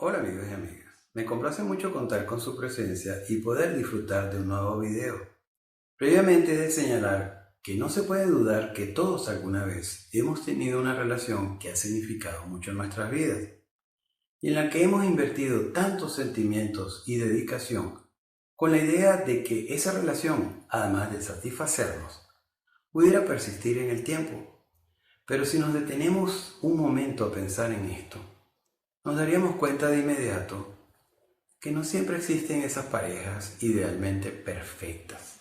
Hola amigos y amigas, me complace mucho contar con su presencia y poder disfrutar de un nuevo video. Previamente he de señalar que no se puede dudar que todos alguna vez hemos tenido una relación que ha significado mucho en nuestras vidas y en la que hemos invertido tantos sentimientos y dedicación con la idea de que esa relación, además de satisfacernos, pudiera persistir en el tiempo. Pero si nos detenemos un momento a pensar en esto, nos daríamos cuenta de inmediato que no siempre existen esas parejas idealmente perfectas,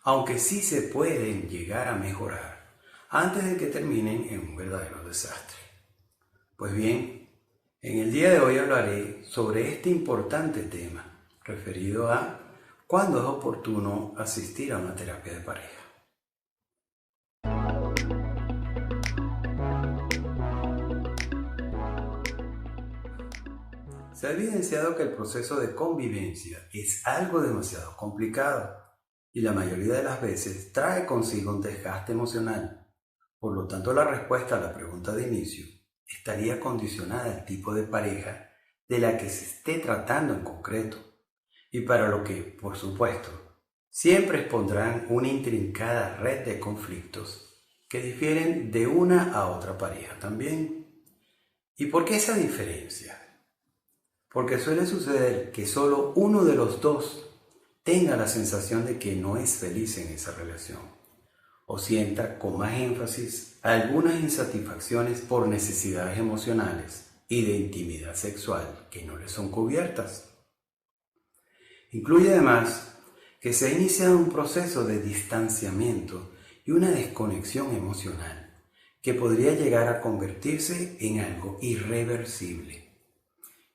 aunque sí se pueden llegar a mejorar antes de que terminen en un verdadero desastre. Pues bien, en el día de hoy hablaré sobre este importante tema, referido a cuándo es oportuno asistir a una terapia de pareja. Se ha evidenciado que el proceso de convivencia es algo demasiado complicado y la mayoría de las veces trae consigo un desgaste emocional. Por lo tanto, la respuesta a la pregunta de inicio estaría condicionada al tipo de pareja de la que se esté tratando en concreto y para lo que, por supuesto, siempre expondrán una intrincada red de conflictos que difieren de una a otra pareja también. ¿Y por qué esa diferencia? Porque suele suceder que solo uno de los dos tenga la sensación de que no es feliz en esa relación, o sienta con más énfasis algunas insatisfacciones por necesidades emocionales y de intimidad sexual que no le son cubiertas. Incluye además que se ha iniciado un proceso de distanciamiento y una desconexión emocional que podría llegar a convertirse en algo irreversible.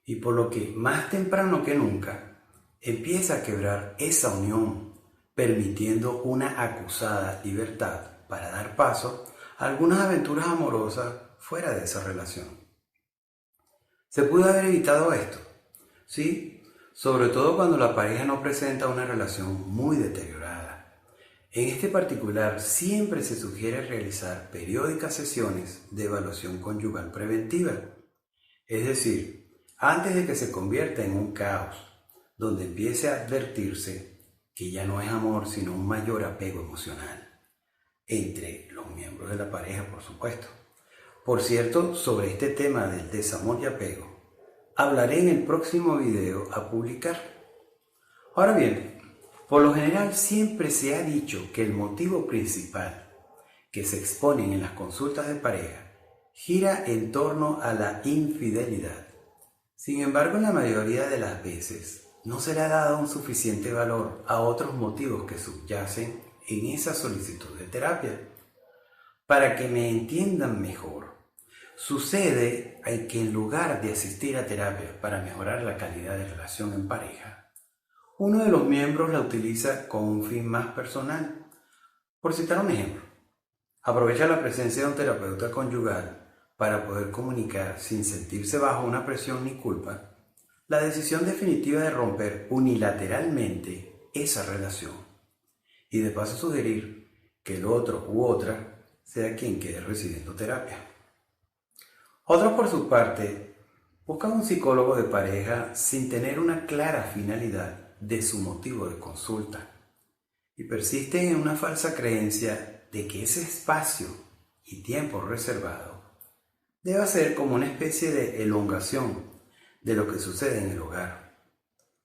Y por lo que más temprano que nunca empieza a quebrar esa unión, permitiendo una acusada libertad para dar paso a algunas aventuras amorosas fuera de esa relación. ¿Se pudo haber evitado esto? Sí, sobre todo cuando la pareja no presenta una relación muy deteriorada. En este particular, siempre se sugiere realizar periódicas sesiones de evaluación conyugal preventiva, es decir, antes de que se convierta en un caos, donde empiece a advertirse que ya no es amor sino un mayor apego emocional, entre los miembros de la pareja, por supuesto. Por cierto, sobre este tema del desamor y apego, hablaré en el próximo video a publicar. Ahora bien, por lo general siempre se ha dicho que el motivo principal que se exponen en las consultas de pareja gira en torno a la infidelidad. Sin embargo, en la mayoría de las veces no se le ha dado un suficiente valor a otros motivos que subyacen en esa solicitud de terapia. Para que me entiendan mejor, sucede que en lugar de asistir a terapia para mejorar la calidad de relación en pareja, uno de los miembros la utiliza con un fin más personal. Por citar un ejemplo, aprovecha la presencia de un terapeuta conyugal para poder comunicar sin sentirse bajo una presión ni culpa la decisión definitiva de romper unilateralmente esa relación y de paso sugerir que el otro u otra sea quien quede recibiendo terapia. Otros por su parte buscan un psicólogo de pareja sin tener una clara finalidad de su motivo de consulta y persisten en una falsa creencia de que ese espacio y tiempo reservado debe ser como una especie de elongación de lo que sucede en el hogar,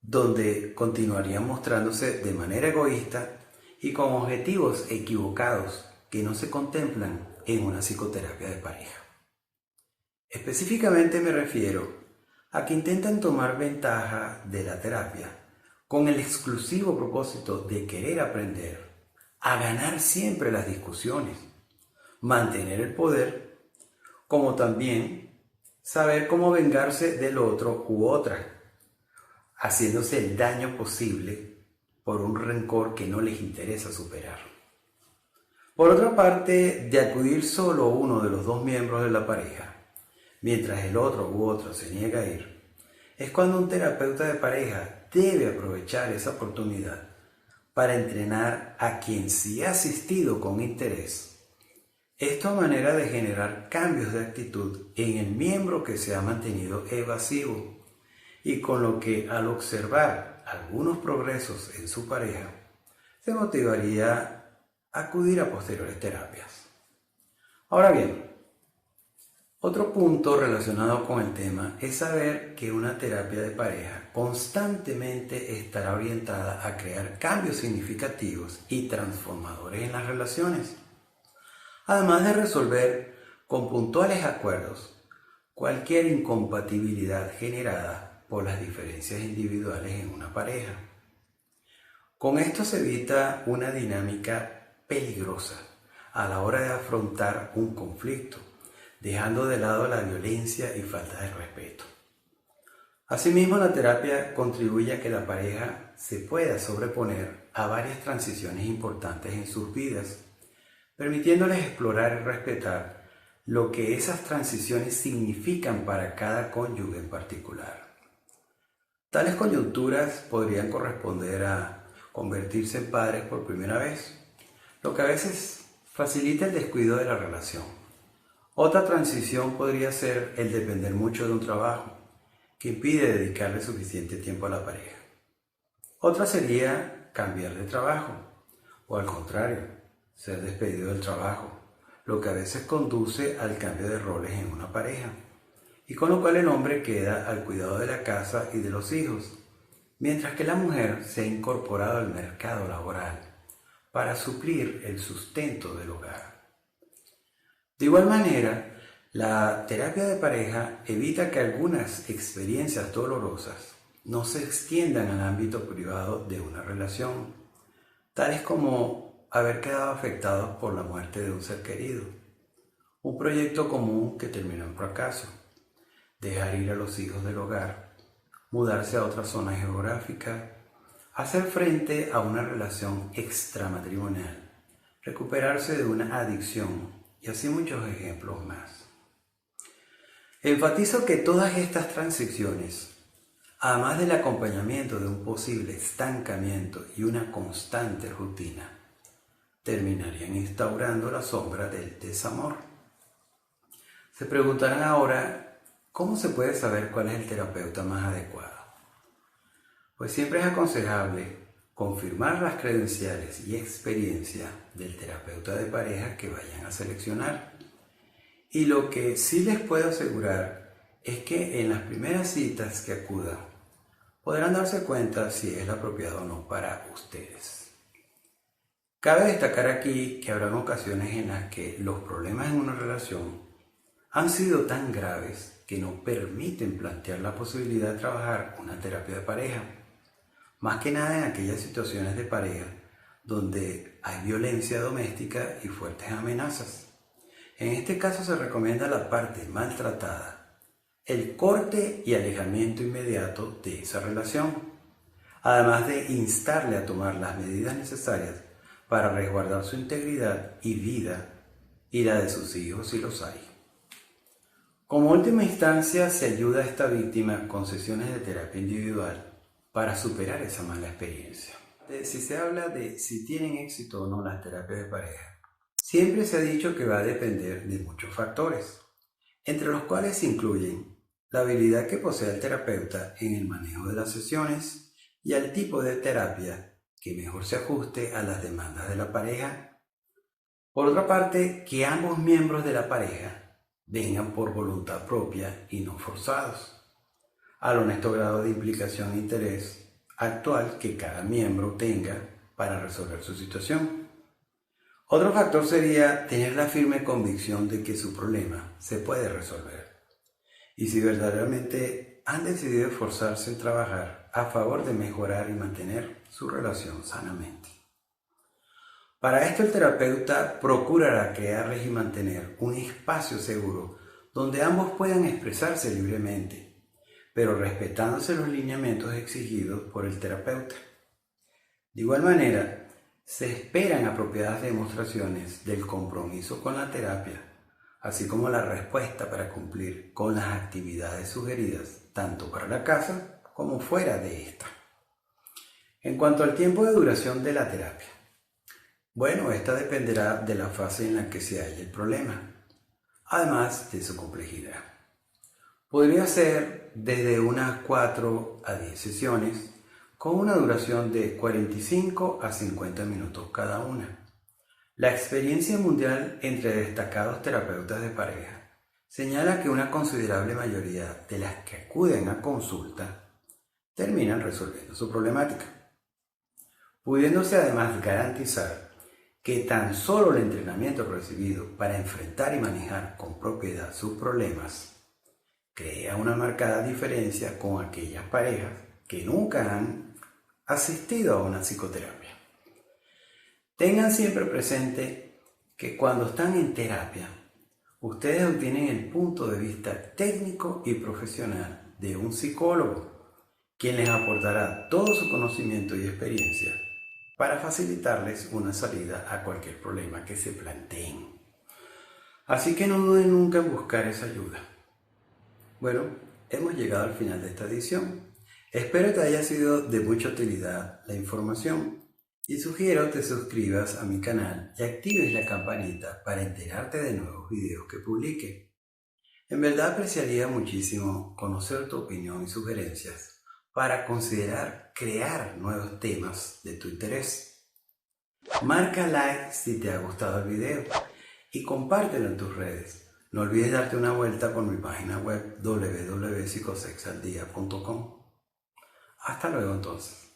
donde continuarían mostrándose de manera egoísta y con objetivos equivocados que no se contemplan en una psicoterapia de pareja. Específicamente me refiero a que intentan tomar ventaja de la terapia con el exclusivo propósito de querer aprender a ganar siempre las discusiones, mantener el poder, como también saber cómo vengarse del otro u otra, haciéndose el daño posible por un rencor que no les interesa superar. Por otra parte, de acudir solo uno de los dos miembros de la pareja, mientras el otro u otra se niega a ir, es cuando un terapeuta de pareja debe aprovechar esa oportunidad para entrenar a quien sí ha asistido con interés. Esto a manera de generar cambios de actitud en el miembro que se ha mantenido evasivo y con lo que al observar algunos progresos en su pareja, se motivaría a acudir a posteriores terapias. Ahora bien, otro punto relacionado con el tema es saber que una terapia de pareja constantemente estará orientada a crear cambios significativos y transformadores en las relaciones, además de resolver con puntuales acuerdos cualquier incompatibilidad generada por las diferencias individuales en una pareja. Con esto se evita una dinámica peligrosa a la hora de afrontar un conflicto, dejando de lado la violencia y falta de respeto. Asimismo, la terapia contribuye a que la pareja se pueda sobreponer a varias transiciones importantes en sus vidas, permitiéndoles explorar y respetar lo que esas transiciones significan para cada cónyuge en particular. Tales coyunturas podrían corresponder a convertirse en padres por primera vez, lo que a veces facilita el descuido de la relación. Otra transición podría ser el depender mucho de un trabajo, que impide dedicarle suficiente tiempo a la pareja. Otra sería cambiar de trabajo, o al contrario, ser despedido del trabajo, lo que a veces conduce al cambio de roles en una pareja, y con lo cual el hombre queda al cuidado de la casa y de los hijos, mientras que la mujer se ha incorporado al mercado laboral para suplir el sustento del hogar. De igual manera, la terapia de pareja evita que algunas experiencias dolorosas no se extiendan al ámbito privado de una relación, tales como haber quedado afectados por la muerte de un ser querido, un proyecto común que terminó en fracaso, dejar ir a los hijos del hogar, mudarse a otra zona geográfica, hacer frente a una relación extramatrimonial, recuperarse de una adicción y así muchos ejemplos más. Enfatizo que todas estas transiciones, además del acompañamiento de un posible estancamiento y una constante rutina, terminarían instaurando la sombra del desamor. Se preguntarán ahora, ¿cómo se puede saber cuál es el terapeuta más adecuado? Pues siempre es aconsejable confirmar las credenciales y experiencia del terapeuta de pareja que vayan a seleccionar. Y lo que sí les puedo asegurar es que en las primeras citas que acudan podrán darse cuenta si es el apropiado o no para ustedes. Cabe destacar aquí que habrán ocasiones en las que los problemas en una relación han sido tan graves que no permiten plantear la posibilidad de trabajar una terapia de pareja. Más que nada en aquellas situaciones de pareja donde hay violencia doméstica y fuertes amenazas. En este caso se recomienda a la parte maltratada el corte y alejamiento inmediato de esa relación, además de instarle a tomar las medidas necesarias para resguardar su integridad y vida y la de sus hijos si los hay. Como última instancia se ayuda a esta víctima con sesiones de terapia individual para superar esa mala experiencia. Si se habla de si tienen éxito o no las terapias de pareja, siempre se ha dicho que va a depender de muchos factores, entre los cuales se incluyen la habilidad que posee el terapeuta en el manejo de las sesiones y al tipo de terapia que mejor se ajuste a las demandas de la pareja. Por otra parte, que ambos miembros de la pareja vengan por voluntad propia y no forzados, al honesto grado de implicación e interés actual que cada miembro tenga para resolver su situación. Otro factor sería tener la firme convicción de que su problema se puede resolver y si verdaderamente han decidido esforzarse en trabajar a favor de mejorar y mantener su relación sanamente. Para esto el terapeuta procurará crearles y mantener un espacio seguro donde ambos puedan expresarse libremente, pero respetándose los lineamientos exigidos por el terapeuta. De igual manera, se esperan apropiadas demostraciones del compromiso con la terapia, así como la respuesta para cumplir con las actividades sugeridas, tanto para la casa como fuera de esta. En cuanto al tiempo de duración de la terapia, bueno, esta dependerá de la fase en la que se halla el problema, además de su complejidad. Podría ser desde unas 4 a 10 sesiones con una duración de 45 a 50 minutos cada una. La experiencia mundial entre destacados terapeutas de pareja señala que una considerable mayoría de las que acuden a consulta terminan resolviendo su problemática, pudiéndose además garantizar que tan solo el entrenamiento recibido para enfrentar y manejar con propiedad sus problemas crea una marcada diferencia con aquellas parejas que nunca han asistido a una psicoterapia. Tengan siempre presente que cuando están en terapia, ustedes obtienen el punto de vista técnico y profesional de un psicólogo, quien les aportará todo su conocimiento y experiencia para facilitarles una salida a cualquier problema que se planteen. Así que no duden nunca en buscar esa ayuda. Bueno, hemos llegado al final de esta edición. Espero te haya sido de mucha utilidad la información y sugiero te suscribas a mi canal y actives la campanita para enterarte de nuevos videos que publique. En verdad apreciaría muchísimo conocer tu opinión y sugerencias para considerar crear nuevos temas de tu interés. Marca like si te ha gustado el video y compártelo en tus redes. No olvides darte una vuelta por mi página web www.psicosexaldia.com. Hasta luego entonces.